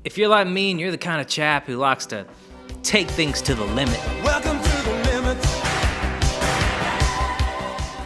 If you're like me and you're the kind of chap who likes to take things to the limit, Welcome to the limit.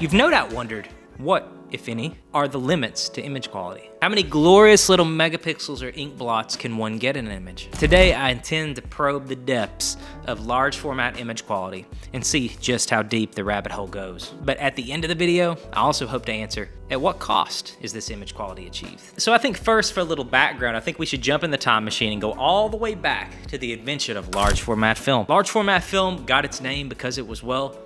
you've no doubt wondered what, if any, are the limits to image quality. How many glorious little megapixels or ink blots can one get in an image? Today, I intend to probe the depths of large format image quality and see just how deep the rabbit hole goes. But at the end of the video, I also hope to answer, at what cost is this image quality achieved? So I think first, for a little background, I think we should jump in the time machine and go all the way back to the invention of large format film. Large format film got its name because it was, well,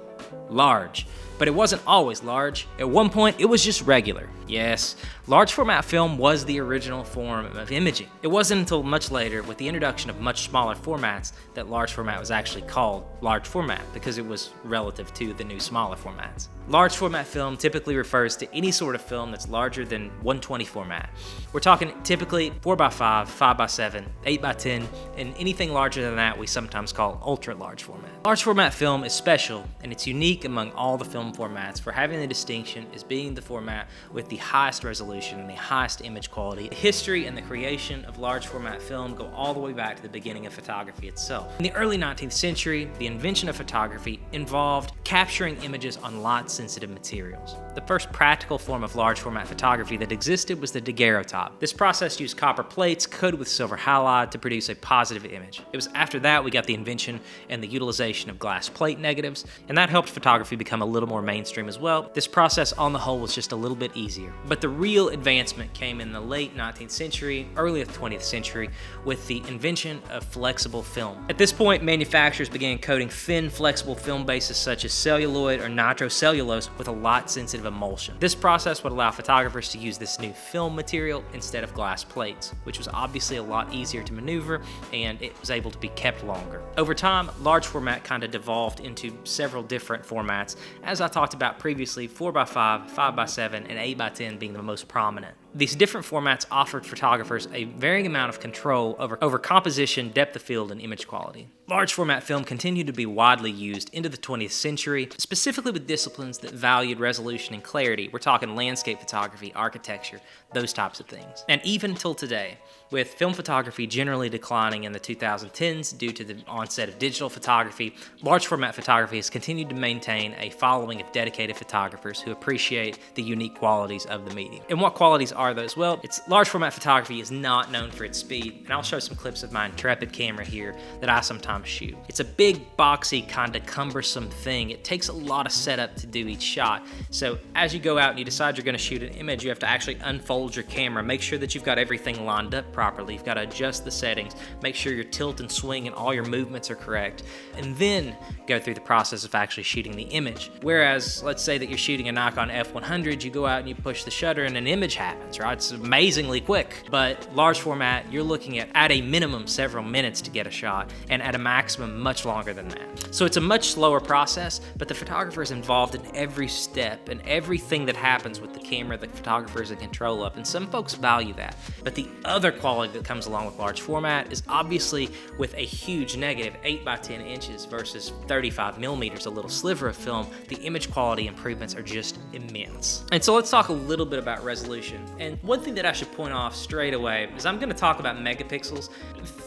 large. But it wasn't always large. At one point, it was just regular. Yes, large format film was the original form of imaging. It wasn't until much later, with the introduction of much smaller formats, that large format was actually called large format, because it was relative to the new smaller formats. Large format film typically refers to any sort of film that's larger than 120 format. We're talking typically 4x5, 5x7, 8x10, and anything larger than that we sometimes call ultra large format. Large format film is special, and it's unique among all the film formats for having the distinction as being the format with the highest resolution and the highest image quality. The history and the creation of large format film go all the way back to the beginning of photography itself. In the early 19th century, the invention of photography involved capturing images on light-sensitive materials. The first practical form of large format photography that existed was the daguerreotype. This process used copper plates coated with silver halide to produce a positive image. It was after that we got the invention and the utilization of glass plate negatives, and that helped photography become a little more mainstream as well. This process on the whole was just a little bit easier. But the real advancement came in the late 19th century, early 20th century, with the invention of flexible film. At this point, manufacturers began coating thin, flexible film bases such as celluloid or nitrocellulose with a light-sensitive emulsion. This process would allow photographers to use this new film material instead of glass plates, which was obviously a lot easier to maneuver, and it was able to be kept longer. Over time, large format kind of devolved into several different formats. As I talked about previously, 4x5, 5x7, and 8x10 being the most prominent. These different formats offered photographers a varying amount of control over composition, depth of field, and image quality. Large format film continued to be widely used into the 20th century, specifically with disciplines that valued resolution and clarity. We're talking landscape photography, architecture, those types of things. And even until today, with film photography generally declining in the 2010s due to the onset of digital photography, large format photography has continued to maintain a following of dedicated photographers who appreciate the unique qualities of the medium. And what qualities are those? Well, large format photography is not known for its speed, and I'll show some clips of my Intrepid camera here that I sometimes shoot. It's a big, boxy, kind of cumbersome thing. It takes a lot of setup to do each shot. So as you go out and you decide you're going to shoot an image, you have to actually unfold your camera, make sure that you've got everything lined up properly. You've got to adjust the settings, make sure your tilt and swing and all your movements are correct, and then go through the process of actually shooting the image. Whereas, let's say that you're shooting a Nikon F100, you go out and you push the shutter and an image happens, right? It's amazingly quick. But large format, you're looking at a minimum several minutes to get a shot, and at a maximum much longer than that. So it's a much slower process, but the photographer is involved in every step and everything that happens with the camera the photographer is in control of, and some folks value that. But the other quality that comes along with large format is obviously with a huge negative 8x10 inches versus 35 millimeters, a little sliver of film, the image quality improvements are just immense. And so let's talk a little bit about resolution. And one thing that I should point off straight away is I'm going to talk about megapixels.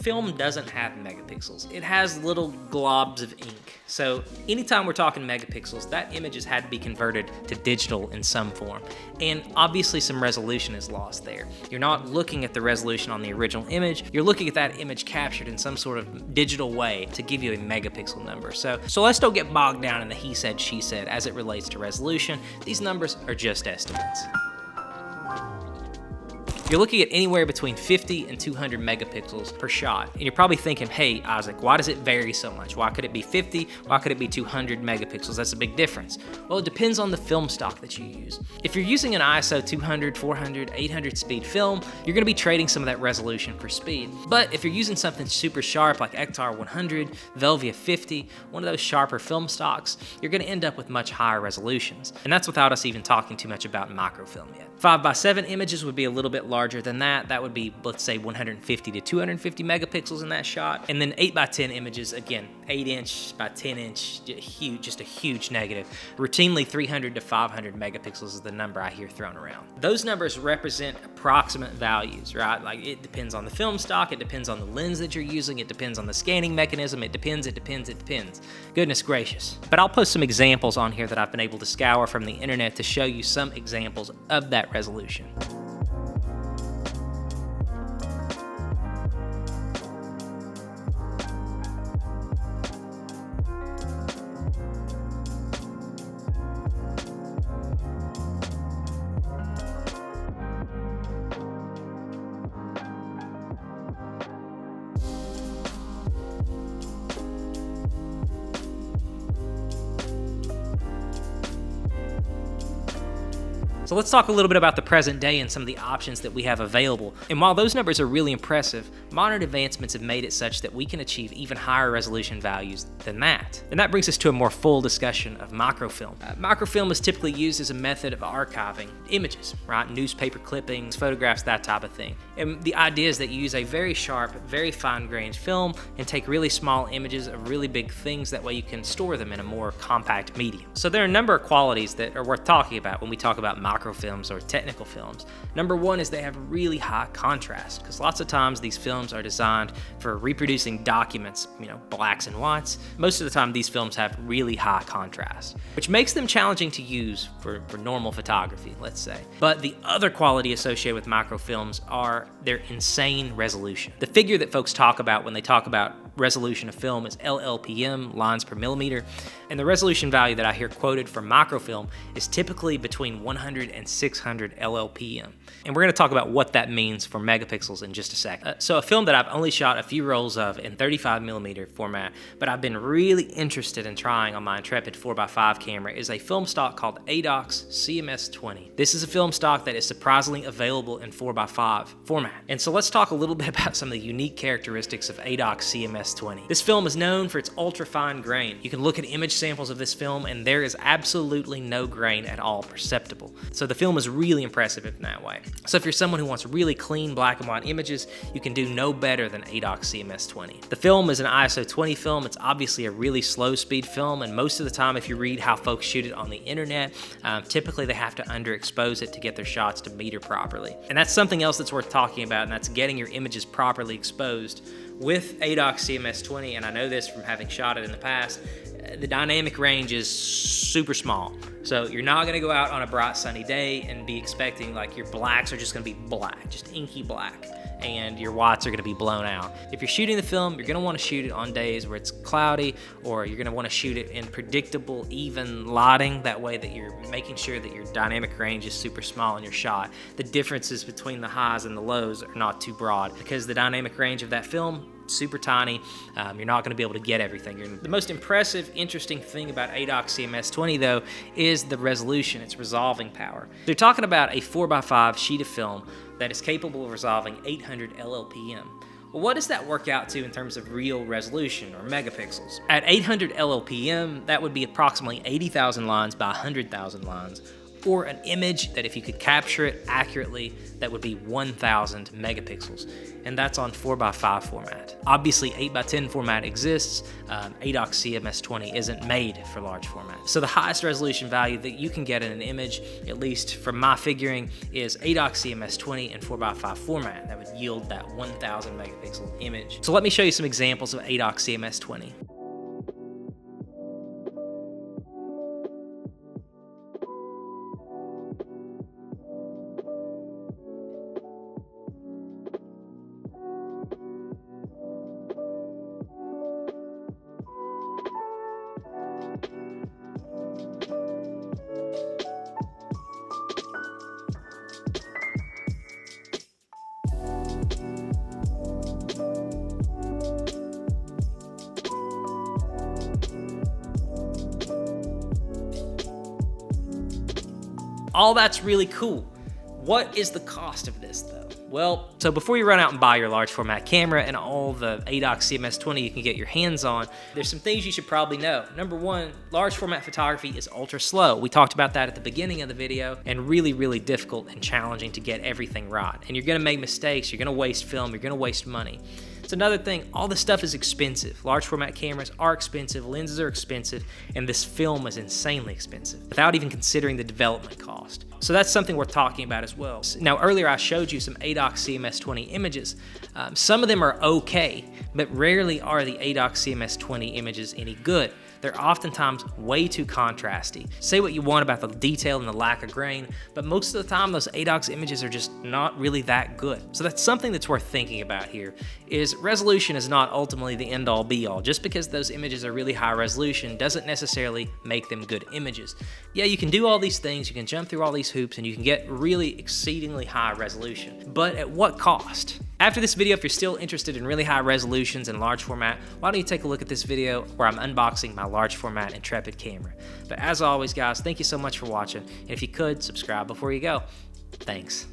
Film doesn't have megapixels. It has little globs of ink. So anytime we're talking megapixels, that image has had to be converted to digital in some form. And obviously some resolution is lost there. You're not looking at the resolution on the original image, you're looking at that image captured in some sort of digital way to give you a megapixel number. So let's don't get bogged down in the he said, she said as it relates to resolution. These numbers are just estimates. You're looking at anywhere between 50 and 200 megapixels per shot. And you're probably thinking, hey, Isaac, why does it vary so much? Why could it be 50? Why could it be 200 megapixels? That's a big difference. Well, it depends on the film stock that you use. If you're using an ISO 200, 400, 800 speed film, you're gonna be trading some of that resolution for speed. But if you're using something super sharp like Ektar 100, Velvia 50, one of those sharper film stocks, you're gonna end up with much higher resolutions. And that's without us even talking too much about microfilm yet. 5x7 images would be a little bit larger larger than that, that would be, let's say, 150 to 250 megapixels in that shot. And then 8x10 images, again, 8-inch by 10-inch, huge, just a huge negative. Routinely 300 to 500 megapixels is the number I hear thrown around. Those numbers represent approximate values, right? Like, it depends on the film stock, it depends on the lens that you're using, it depends on the scanning mechanism, it depends. Goodness gracious. But I'll post some examples on here that I've been able to scour from the internet to show you some examples of that resolution. So let's talk a little bit about the present day and some of the options that we have available. And while those numbers are really impressive, modern advancements have made it such that we can achieve even higher resolution values than that. And that brings us to a more full discussion of microfilm. Microfilm is typically used as a method of archiving images, right? Newspaper clippings, photographs, that type of thing. And the idea is that you use a very sharp, very fine-grained film and take really small images of really big things. That way you can store them in a more compact medium. So there are a number of qualities that are worth talking about when we talk about microfilms or technical films. Number one is they have really high contrast, because lots of times these films are designed for reproducing documents, blacks and whites. Most of the time these films have really high contrast, which makes them challenging to use for normal photography, let's say. But the other quality associated with microfilms are their insane resolution. The figure that folks talk about when they talk about resolution of film is LLPM, lines per millimeter, and the resolution value that I hear quoted for microfilm is typically between 100 and 600 LLPM. And we're going to talk about what that means for megapixels in just a second. So a film that I've only shot a few rolls of in 35 millimeter format, but I've been really interested in trying on my Intrepid 4x5 camera, is a film stock called ADOX CMS-20. This is a film stock that is surprisingly available in 4x5 format. And so let's talk a little bit about some of the unique characteristics of ADOX CMS-20. This film is known for its ultra fine grain. You can look at image samples of this film and there is absolutely no grain at all perceptible. So the film is really impressive in that way. So if you're someone who wants really clean black and white images, you can do no better than ADOX CMS-20. The film is an ISO 20 film. It's obviously a really slow speed film, and most of the time if you read how folks shoot it on the internet, typically they have to underexpose it to get their shots to meter properly. And that's something else that's worth talking about, and that's getting your images properly exposed. With ADOX CMS-20, and I know this from having shot it in the past, the dynamic range is super small. So you're not gonna go out on a bright sunny day and be expecting like your blacks are just gonna be black, just inky black, and your whites are gonna be blown out. If you're shooting the film, you're gonna wanna shoot it on days where it's cloudy, or you're gonna wanna shoot it in predictable, even lighting. That way that you're making sure that your dynamic range is super small in your shot. The differences between the highs and the lows are not too broad, because the dynamic range of that film, super tiny, you're not going to be able to get everything. The most impressive, interesting thing about ADOX CMS-20 though is the resolution, its resolving power. They're talking about a 4x5 sheet of film that is capable of resolving 800 LLPM. Well, what does that work out to in terms of real resolution or megapixels? At 800 LLPM, that would be approximately 80,000 lines by 100,000 lines, or an image that if you could capture it accurately, that would be 1,000 megapixels. And that's on 4x5 format. Obviously 8x10 format exists. ADOX CMS-20 isn't made for large format. So the highest resolution value that you can get in an image, at least from my figuring, is ADOX CMS-20 in 4x5 format. That would yield that 1,000 megapixel image. So let me show you some examples of ADOX CMS-20. All that's really cool. What is the cost of this though? Well, so before you run out and buy your large format camera and all the ADOX CMS20 you can get your hands on, there's some things you should probably know. Number one, large format photography is ultra slow. We talked about that at the beginning of the video, and really, really difficult and challenging to get everything right. And you're gonna make mistakes, you're gonna waste film, you're gonna waste money. It's another thing, all this stuff is expensive. Large format cameras are expensive, lenses are expensive, and this film is insanely expensive, without even considering the development cost. So that's something worth talking about as well. Now earlier I showed you some ADOX CMS20 images. Some of them are okay, but rarely are the ADOX CMS20 images any good. They're oftentimes way too contrasty. Say what you want about the detail and the lack of grain, but most of the time those ADOX images are just not really that good. So that's something that's worth thinking about here, is resolution is not ultimately the end-all be-all. Just because those images are really high resolution doesn't necessarily make them good images. Yeah, you can do all these things, you can jump through all these hoops, and you can get really exceedingly high resolution, but at what cost? After this video, if you're still interested in really high resolutions and large format, why don't you take a look at this video where I'm unboxing my large format Intrepid camera. But as always guys, thank you so much for watching, and if you could, subscribe before you go. Thanks.